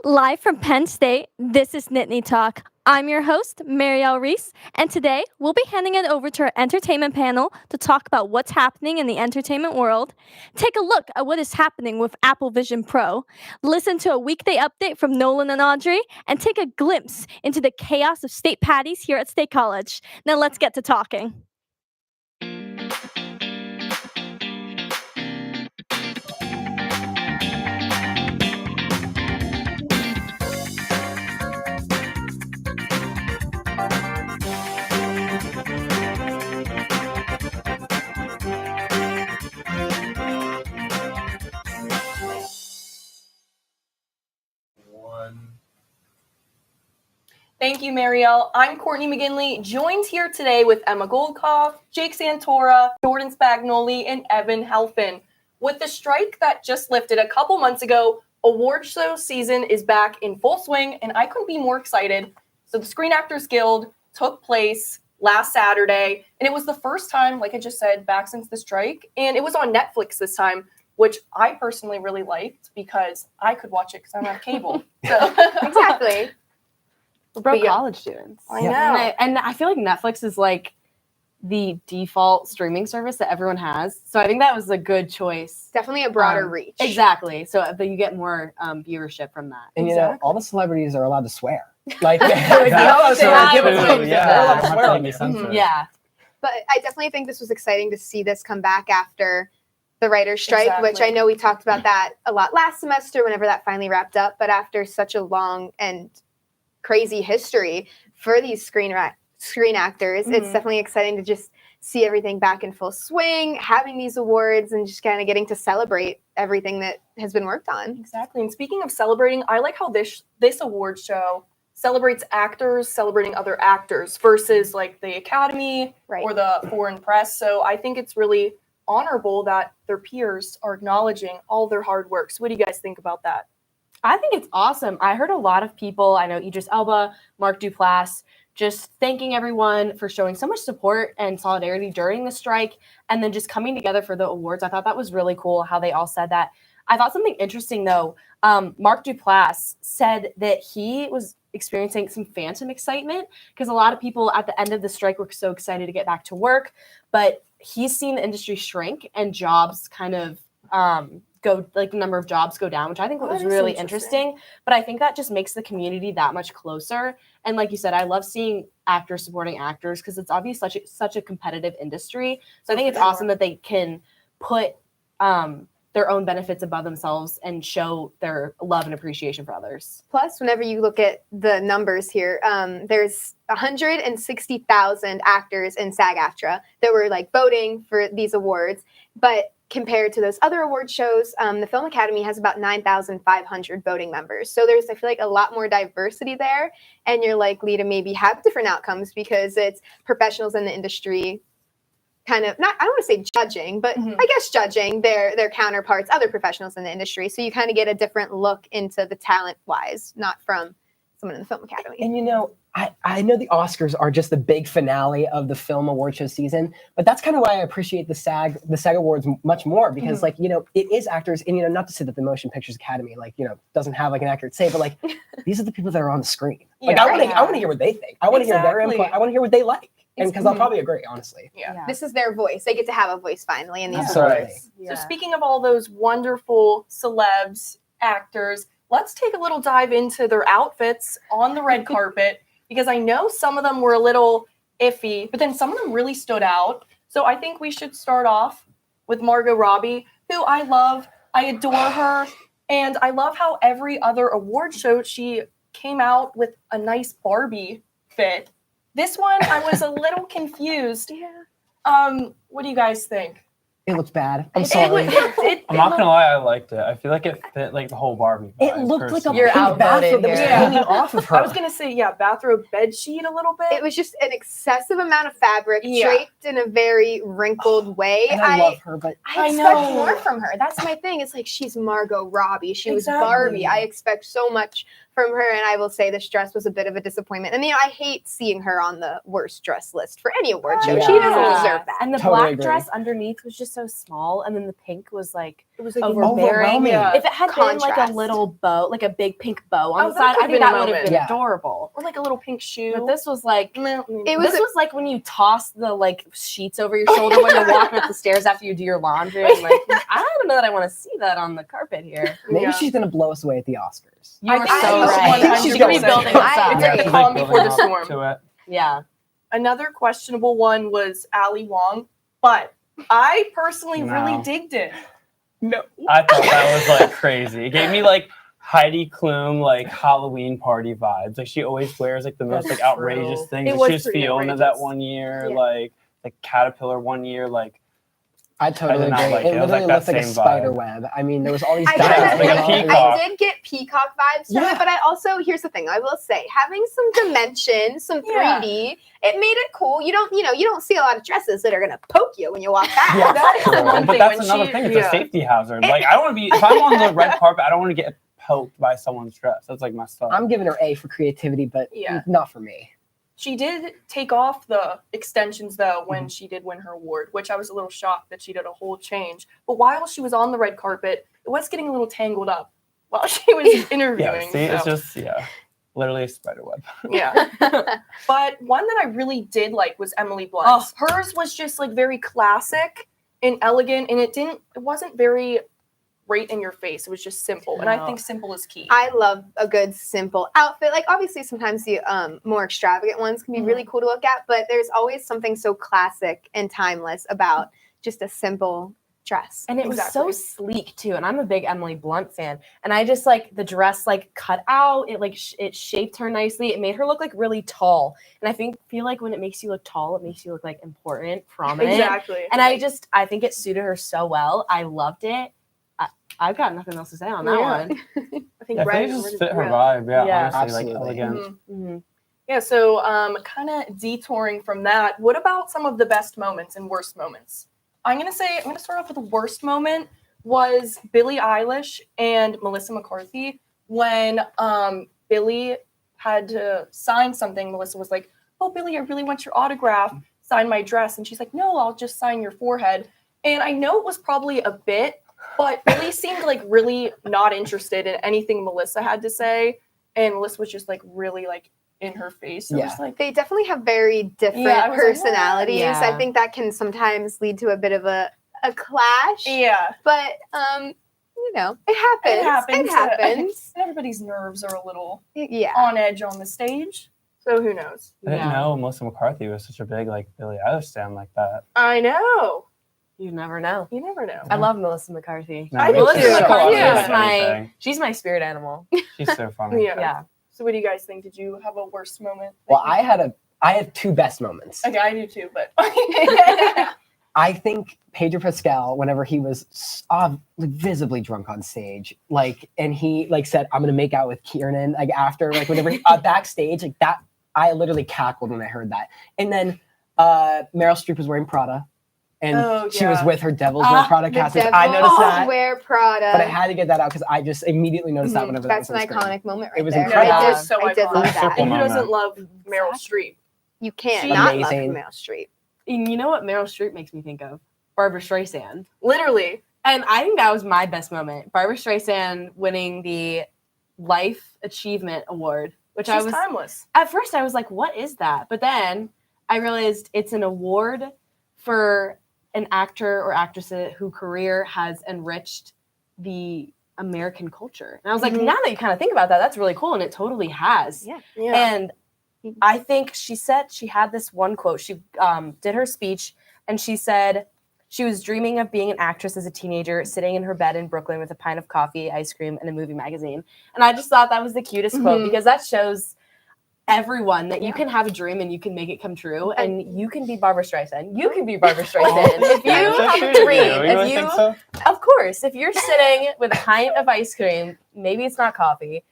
Live from Penn State, this is Nittany Talk. I'm your host, Marielle Reese, and today we'll be handing it over to our entertainment panel to talk about what's happening in the entertainment world, take a look at what is happening with Apple Vision Pro, listen to a weekday update from Nolan and Audrey, and take a glimpse into the chaos of state patties here at State College. Now let's get to talking. Thank you, Marielle. I'm Courtney McGinley, joined here today with Emma Goldkoff, Jake Santora, Jordan Spagnoli, and Evan Helfin. With the strike that just lifted a couple months ago, award show season is back in full swing, and I couldn't be more excited. So the Screen Actors Guild took place last Saturday, and it was the first time, like I just said, back since the strike, and it was on Netflix this time, which I personally really liked because I could watch it because I don't have cable. So Exactly. We're broke college students. I know. And I feel like Netflix is like the default streaming service that everyone has. So I think that was a good choice. Definitely a broader reach. Exactly. So but you get more viewership from that. And Exactly. you know, all the celebrities are allowed to swear. Like, Yeah. Yeah. But I definitely think this was exciting to see this come back after the writer's strike, which I know we talked about that a lot last semester whenever that finally wrapped up. But after such a long and crazy history for these screen actors, it's definitely exciting to just see everything back in full swing, having these awards and just kind of getting to celebrate everything that has been worked on. Exactly. And speaking of celebrating, I like how this award show celebrates actors celebrating other actors versus like the Academy or the foreign press. So I think it's really honorable that their peers are acknowledging all their hard work. So what do you guys think about that? I think it's awesome. I heard a lot of people, I know Idris Elba, Mark Duplass, just thanking everyone for showing so much support and solidarity during the strike and then just coming together for the awards. I thought that was really cool how they all said that. I thought something interesting, though. Mark Duplass said that he was experiencing some phantom excitement because a lot of people at the end of the strike were so excited to get back to work, but he's seen the industry shrink and jobs kind of the number of jobs go down, which I think was really interesting. But I think that just makes the community that much closer. And like you said, I love seeing actors supporting actors because it's obviously such a competitive industry. So I think it's awesome that they can put their own benefits above themselves and show their love and appreciation for others. Plus, whenever you look at the numbers here, there's 160,000 actors in SAG-AFTRA that were like voting for these awards. But compared to those other award shows, the Film Academy has about 9,500 voting members. So there's, I feel like, a lot more diversity there, and you're likely to maybe have different outcomes because it's professionals in the industry kind of, not, I don't want to say judging, but I guess judging their counterparts, other professionals in the industry. So you kind of get a different look into the talent-wise, not from someone in the Film Academy. And you know, I know the Oscars are just the big finale of the film award show season, but that's kind of why I appreciate the SAG Awards much more because, like, you know, it is actors, and you know, not to say that the Motion Pictures Academy, like, you know, doesn't have like an accurate say, but like, these are the people that are on the screen. Like, I want to hear what they think. I want to hear their input. I want to hear what they like, and because I'll probably agree, honestly. Yeah. This is their voice. They get to have a voice finally in these Absolutely. awards. So speaking of all those wonderful celebs, actors, let's take a little dive into their outfits on the red carpet because I know some of them were a little iffy, but then some of them really stood out. So I think we should start off with Margot Robbie, who I love. I adore her. And I love how every other award show she came out with a nice Barbie fit. This one, I was a little confused. What do you guys think? It looks bad. I'm sorry. I'm not gonna lie, I liked it. I feel like it fit like the whole Barbie vibe. It looked like a You're big outvoted bathrobe that was here. hanging off of her. I was going to say, bathrobe bed sheet a little bit. It was just an excessive amount of fabric draped in a very wrinkled way. And I love her, but I expect more from her. That's my thing. It's like she's Margot Robbie. She was Barbie. I expect so much from her, and I will say this dress was a bit of a disappointment. And I hate seeing her on the worst dress list for any award show. Yeah. She doesn't deserve that. And the Totally black agree. dress underneath was just so small, and then the pink was like It was like overbearing. Yeah. If it had been like Contrast. a little bow, like a big pink bow on Oh, the that side, could've I think been a that would have moment. been Yeah. adorable. Or like a little pink shoe. But this was like It this was was like when you toss the like sheets over your shoulder when you're walking up the stairs after you do your laundry. I'm like, I don't know that I want to see that on the carpet here. Maybe Yeah. she's gonna blow us away at the Oscars. You I were think so she's right. I think she's You're gonna rebuilding win. us I up. agree. It's like the she's, calm building before the up storm. To it. Yeah. Another questionable one was Ali Wong, but I personally No. really digged it. No. I thought that was like crazy. It gave me like Heidi Klum like Halloween party vibes. Like she always wears like the most That's like outrageous true. things. It Like, was she was pretty Fiona that outrageous. one year, Yeah. like Caterpillar one year, like I totally I did not agree. like it it. It was literally like looked that like a same spider vibe. web. I mean, there was all these I dials definitely- like a going on. peacock. I did get peacock vibes from Yeah. it, but I also, here's the thing, I will say, having some dimension, some 3D, it made it cool. You don't see a lot of dresses that are gonna poke you when you walk past. Yeah. That is the True. one But thing. that's when another she- thing. It's yeah. a safety hazard. Like I don't want to be if I'm on the red carpet, I don't want to get poked by someone's dress. That's like messed up. I'm giving her A for creativity, but Yeah. not for me. She did take off the extensions though when Mm-hmm. she did win her award, which I was a little shocked that she did a whole change. But while she was on the red carpet, it was getting a little tangled up while she was yeah, interviewing. see, it's so, just literally a spider web. yeah. But one that I really did like was Emily Blunt's. Hers was just like very classic and elegant, and it wasn't very right in your face. It was just simple, and I No. think simple is key. I love a good simple outfit. Like obviously sometimes the more extravagant ones can be really cool to look at, but there's always something so classic and timeless about just a simple dress. And it was Exactly. so sleek too. And I'm a big Emily Blunt fan. And I just like the dress like cut out. It like it shaped her nicely. It made her look like really tall. And I feel like when it makes you look tall, it makes you look like important, prominent. Exactly. And I think it suited her so well. I loved it. I've got nothing else to say on that Yeah. one. I think Yeah, I red think it and just red- fit her yeah. vibe. Yeah, Yeah. honestly, like Absolutely. elegant. Mhm. Mhm. Yeah, so kind of detouring from that, what about some of the best moments and worst moments? I'm gonna start off with the worst moment was Billie Eilish and Melissa McCarthy when Billie had to sign something. Melissa was like, "Oh, Billie, I really want your autograph. Sign my dress," and she's like, "No, I'll just sign your forehead." And I know it was probably a bit, but Billie seemed like really not interested in anything Melissa had to say, and Melissa was just like really like in her face. So it was Yeah. like, They definitely have very different Yeah, I was like, what? personalities. Yeah. I think that can sometimes lead to a bit of a clash. yeah, But it happens. it happens. It happens. Everybody's nerves are a little Yeah. on edge on the stage. So who knows? I didn't Yeah. know Melissa McCarthy was such a big like Billie Eilish stan like that. I know. You never know. You never know. I love Melissa McCarthy. No, I do Melissa too. McCarthy Yeah. is my Anything. she's my spirit animal. She's so funny. Yeah. Yeah. So what do you guys think? Did you have a worst moment? Well, I had two best moments. Okay, I do too, but I think Pedro Pascal, whenever he was like visibly drunk on stage, and he said, "I'm gonna make out with Kiernan," after whenever backstage, that I literally cackled when I heard that. And then Meryl Streep was wearing Prada, and she was yeah. with her Devils Wear Prada The cast. I noticed Devils that, Wear Prada. but I had to get that out because I just immediately noticed that Mhm. whenever That's that an was on screen. iconic moment right It was there. incredible. I That did, was so I did iconic. love that. and who moment. doesn't love Meryl Streep? You can't She's not amazing. love Meryl Streep. And you know what Meryl Streep makes me think of? Barbara Streisand. Literally. And I think that was my best moment. Barbara Streisand winning the Life Achievement Award, which She's I was timeless. at first I was like, what is that? But then I realized it's an award for an actor or actress whose career has enriched the American culture. And I was like, Mhm. now that you kind of think about that, that's really cool. And it totally has. Yeah. Yeah. And I think she said she had this one quote. She did her speech and she said she was dreaming of being an actress as a teenager, sitting in her bed in Brooklyn with a pint of coffee, ice cream, and a movie magazine. And I just thought that was the cutest quote Mhm. because that shows everyone that you can have a dream and you can make it come true. And you can be Barbara Streisand. You can be Barbara Streisand. If you That's so have true a to dream, you. You really think so? of course, if you're sitting with a pint of ice cream, maybe it's not coffee,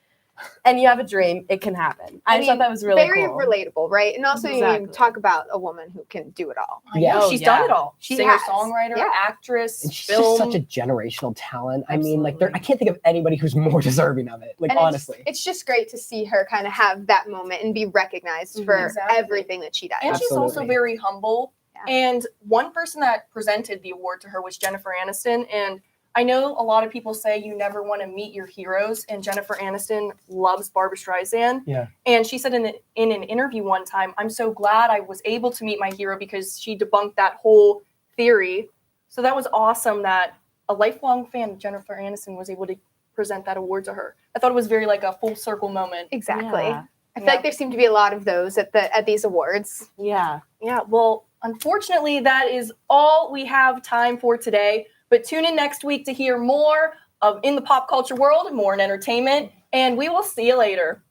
and you have a dream, it can happen. I just thought that was really very cool. relatable, right? And also you Exactly. talk about a woman who can do it all. I know, Oh, she's yeah. done it all. She Singer, has. songwriter, Yeah. actress, And she's film. just such a generational talent. I mean, like, Absolutely. I can't think of anybody who's more deserving of it. Like, And honestly. it's just great to see her kind of have that moment and be recognized for Exactly. everything that she does. And she's also Absolutely. very humble. Yeah. And one person that presented the award to her was Jennifer Aniston. And I know a lot of people say you never want to meet your heroes, and Jennifer Aniston loves Barbra Streisand. Yeah. And she said in an interview one time, I'm so glad I was able to meet my hero because she debunked that whole theory. So that was awesome that a lifelong fan of Jennifer Aniston was able to present that award to her. I thought it was very like a full circle moment. Exactly. Yeah. I feel like there seem to be a lot of those at these awards. Yeah. Yeah, well, unfortunately, that is all we have time for today. But tune in next week to hear more of In the Pop Culture World, more in entertainment, and we will see you later.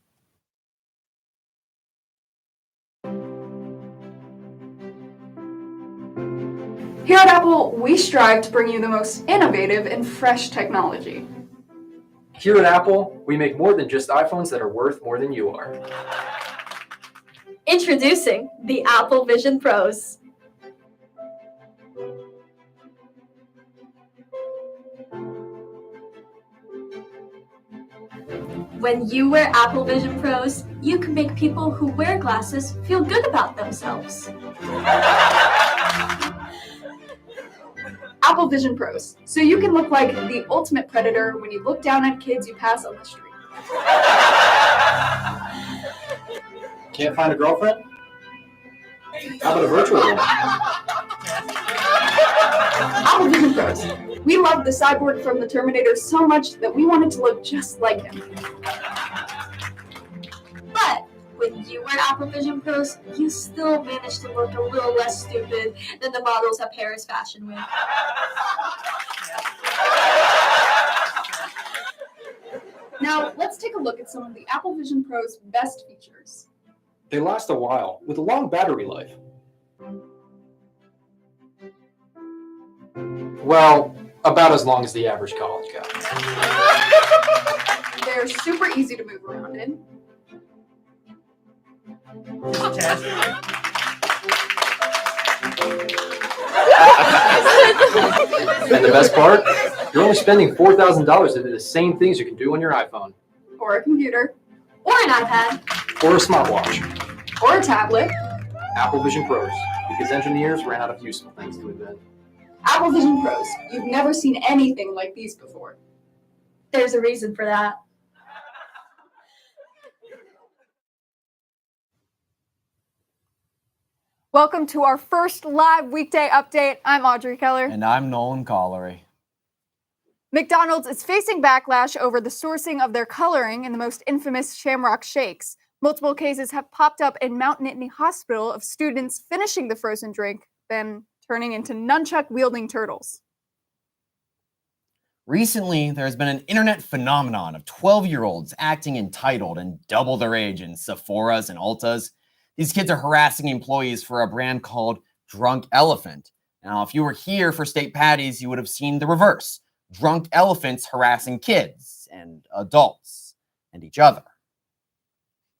Here at Apple, we strive to bring you the most innovative and fresh technology. Here at Apple, we make more than just iPhones that are worth more than you are. Introducing the Apple Vision Pros. When you wear Apple Vision Pros, you can make people who wear glasses feel good about themselves. Apple Vision Pros, so you can look like the ultimate predator when you look down at kids you pass on the street. Can't find a girlfriend? How about a virtual one? Apple Vision Pros. We love the cyborg from the Terminator so much that we wanted to look just like him. But when you wear Apple Vision Pros, you still manage to look a little less stupid than the models at Paris Fashion Week. Now, let's take a look at some of the Apple Vision Pro's best features. They last a while, with a long battery life. Well, about as long as the average college guy. They're super easy to move around in. And the best part? You're only spending $4,000 to do the same things you can do on your iPhone, Or a computer. Or an iPad. or a smartwatch. Or a tablet. Apple Vision Pros, because engineers ran out of useful things to invent. Apple Vision Pros. You've never seen anything like these before. There's a reason for that. Welcome to our first live weekday update. I'm Audrey Keller. And I'm Nolan Collery. McDonald's is facing backlash over the sourcing of their coloring in the most infamous Shamrock Shakes. Multiple cases have popped up in Mount Nittany Hospital of students finishing the frozen drink, then turning into nunchuck-wielding turtles. Recently, there has been an internet phenomenon of 12-year-olds acting entitled and double their age in Sephora's and Ulta's. These kids are harassing employees for a brand called Drunk Elephant. Now, if you were here for State Patties, you would have seen the reverse. Drunk elephants harassing kids and adults and each other.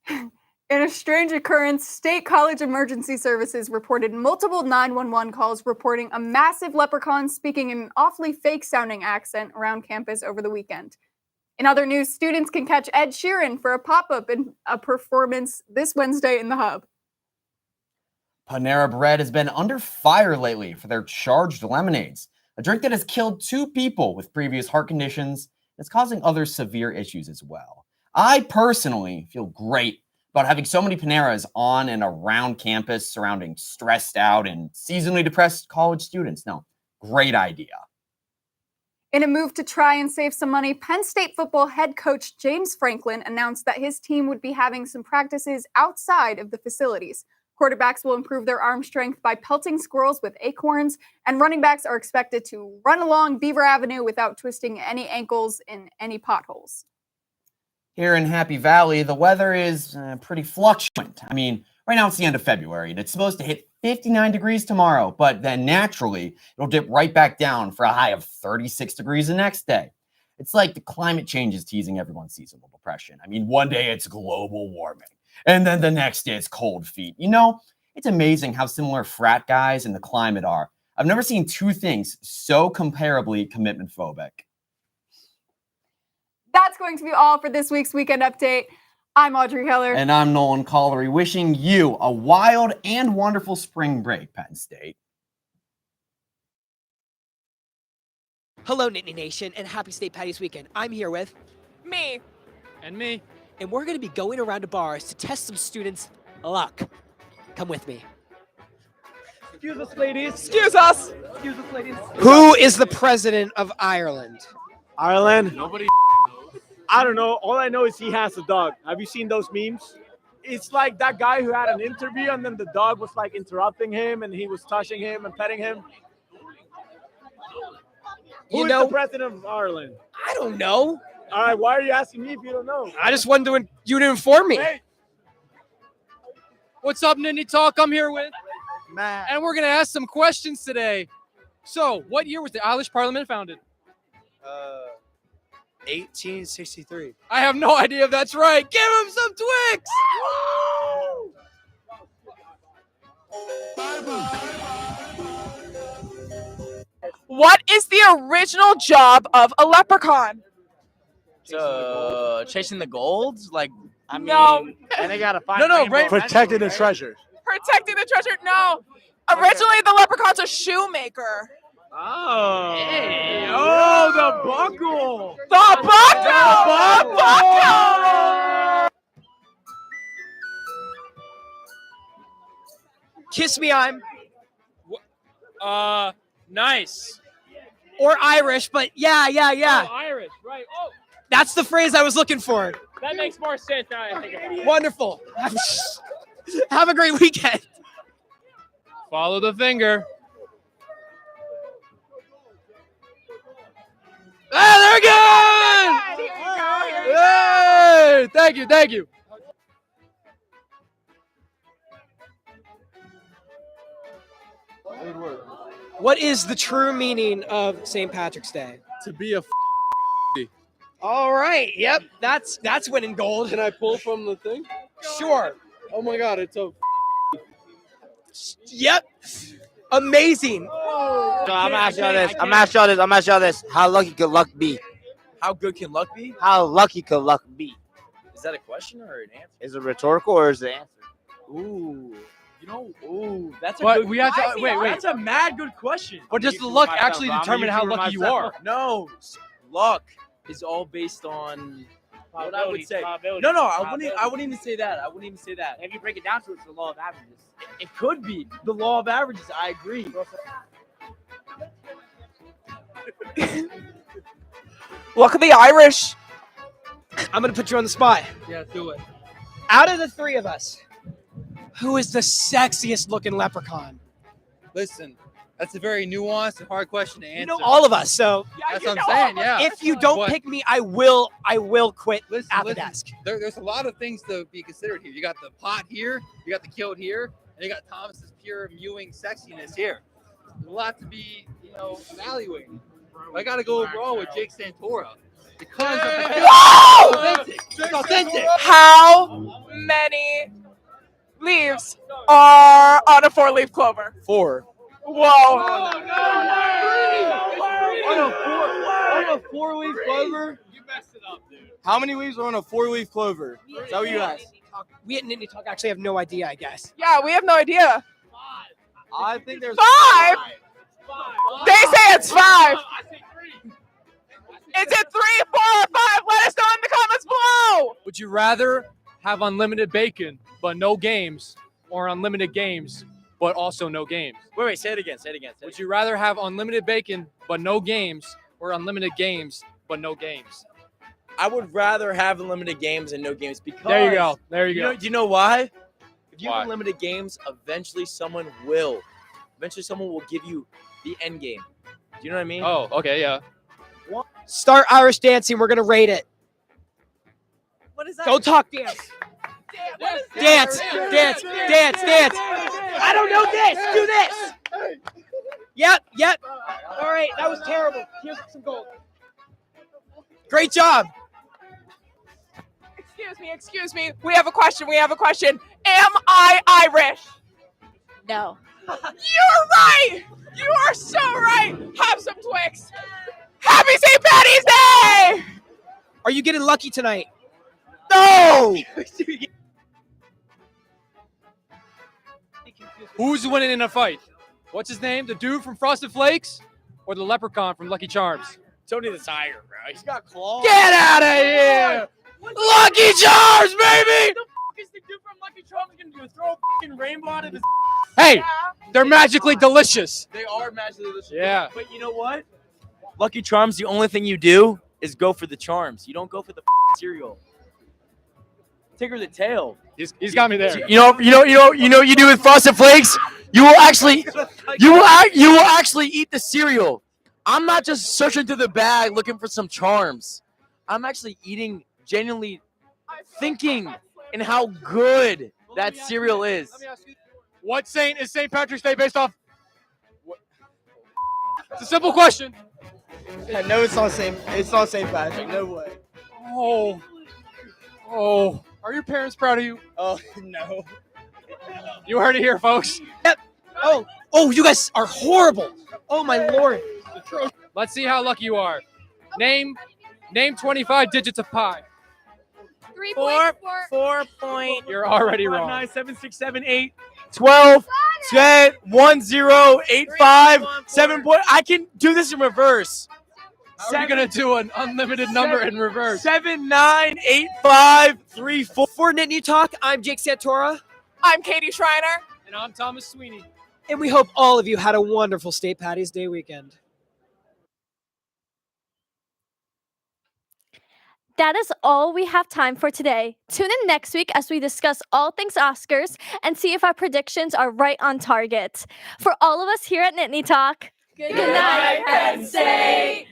In a strange occurrence, State College Emergency Services reported multiple 911 calls reporting a massive leprechaun speaking in an awfully fake-sounding accent around campus over the weekend. In other news, students can catch Ed Sheeran for a pop-up in a performance this Wednesday in the Hub. Panera Bread has been under fire lately for their charged lemonades, a drink that has killed 2 people with previous heart conditions and is causing other severe issues as well. I personally feel great about having so many Paneras on and around campus surrounding stressed out and seasonally depressed college students. No, great idea. In a move to try and save some money, Penn State football head coach James Franklin announced that his team would be having some practices outside of the facilities. Quarterbacks will improve their arm strength by pelting squirrels with acorns, and running backs are expected to run along Beaver Avenue without twisting any ankles in any potholes. Here in Happy Valley, the weather is pretty fluctuant. I mean, right now it's the end of February, and it's supposed to hit 59 degrees tomorrow, but then naturally, it'll dip right back down for a high of 36 degrees the next day. It's like the climate change is teasing everyone's seasonal depression. I mean, one day it's global warming, and then the next day it's cold feet. You know, it's amazing how similar frat guys and the climate are. I've never seen two things so comparably commitment phobic. That's going to be all for this week's Weekend Update. I'm Audrey Heller. And I'm Nolan Collery, wishing you a wild and wonderful spring break, Penn State. Hello, Nittany Nation, and happy St. Patty's weekend. I'm here with me and me, and we're going to be going around to bars to test some students' luck. Come with me. Excuse us, ladies. Excuse us. Excuse us, ladies. Who is the president of Ireland? Ireland? Nobody. I don't know. All I know is he has a dog. Have you seen those memes? It's like that guy who had an interview and then the dog was like interrupting him and he was touching him and petting him. Who is the president of Ireland? I don't know. All right, why are you asking me if you don't know? I just wanted you to inform me. Hey. What's up, Nittany Talk? I'm here with Matt. And we're going to ask some questions today. So, what year was the Irish Parliament founded? 1863. I have no idea if that's right. Give him some Twix! What is the original job of a leprechaun? Chasing the gold? Like, I mean, No. And they gotta find protecting the treasure. Protecting the treasure? No. Originally, the leprechaun's a shoemaker. Oh. Hey. Oh, the buckle. The buckle! The buckle! Kiss me, I'm. Nice. Or Irish, but yeah. Oh, Irish, right. Oh, That's the phrase I was looking for. that makes more sense now I think about it. Wonderful. Have a great weekend. Follow the finger. Ah, they're good! Hey, thank you. What is the true meaning of St. Patrick's Day? To be a All right. Yep. That's winning gold. Can I pull from the thing? Sure. Oh my god, it's a Yep. Amazing. So I'm asking y'all this. How lucky could luck be? How good can luck be? How lucky could luck be? Is that a question or an answer? Is it rhetorical or is it answer? Ooh. That's a But good we have to wait. That's a mad good question. But does the luck actually determine how lucky you are? No, luck is all based on what I would say. No, I wouldn't even say that. If you break it down to it's the law of averages. It could be the law of averages. I agree. Look at the Irish. I'm going to put you on the spot. Yeah, do it. Out of the three of us, who is the sexiest looking leprechaun? Listen, that's a very nuanced and hard question to answer. You know all of us, so that's what I'm saying. Yeah. if you don't pick me, I will quit at the desk. There's a lot of things to be considered here. You got the pot here, you got the kilt here, and you got Thomas's pure mewing sexiness here. There's a lot to be, evaluating. I got to go overall with Jake Santora. Because it's authentic. How many leaves are on a 4-leaf clover? 4. Whoa. On a 4-leaf clover? You messed it up, dude. How many leaves are on a 4-leaf clover? Is that what you asked? We at Nittany Talk actually have no idea, I guess. Yeah, we have no idea. I think there's 5. They say it's 5. Is it 3, 4, or 5? Let us know in the comments below. Would you rather have unlimited bacon but no games, or unlimited games but also no games? Wait, say it again. Would you rather have unlimited bacon but no games, or unlimited games but no games? I would rather have unlimited games and no games because There you go. Do you know why? If you Why? have unlimited games, eventually someone will give you the end game. Do you know what I mean? Oh, okay, yeah. Start Irish dancing. We're going to rate it. What is that? Don't talk dance. Dance. I don't know this. Do this. Yep. All right, that was terrible. Here's some gold. Great job. Excuse me. We have a question. Am I Irish? No. You're right. You are so right. Have some Twix. Happy St. Patty's Day. Are you getting lucky tonight? No. Who's winning in a fight? What's his name? The dude from Frosted Flakes or the leprechaun from Lucky Charms? Tony the Tiger, bro. He's got claws. Get out of here. Lucky Charms, baby. What the fuck is the dude from Lucky Charms gonna do? Throw a fucking rainbow out of his. Hey, they're magically delicious. They are magically delicious. Yeah. But you know what? Lucky Charms, the only thing you do is go for the charms. You don't go for the cereal. Take her the tail. He's got me there. You know you do with Frosted Flakes? You will actually eat the cereal. I'm not just searching through the bag looking for some charms. I'm actually eating, genuinely thinking in how good that cereal is. What saint is St. Patrick's Day based off? It's a simple question. No, it's not St. Patrick. No way. Oh. Are your parents proud of you? Oh, no. You heard it here, folks. Yep. Oh, you guys are horrible. Oh, my Lord. Let's see how lucky you are. Name 25 digits of pi. 4 point. You're already wrong. 9, 7, 6, 7, 8, 12, 10, 1, 0, 8, 5, 7. I can do this in reverse. How are you going to do an unlimited number in reverse? 7, 9, 8, 5, 3, 4. For Nittany Talk, I'm Jake Santora. I'm Katie Schreiner. And I'm Thomas Sweeney. And we hope all of you had a wonderful St. Patty's Day weekend. That is all we have time for today. Tune in next week as we discuss all things Oscars and see if our predictions are right on target. For all of us here at Nittany Talk, Good night, Penn State.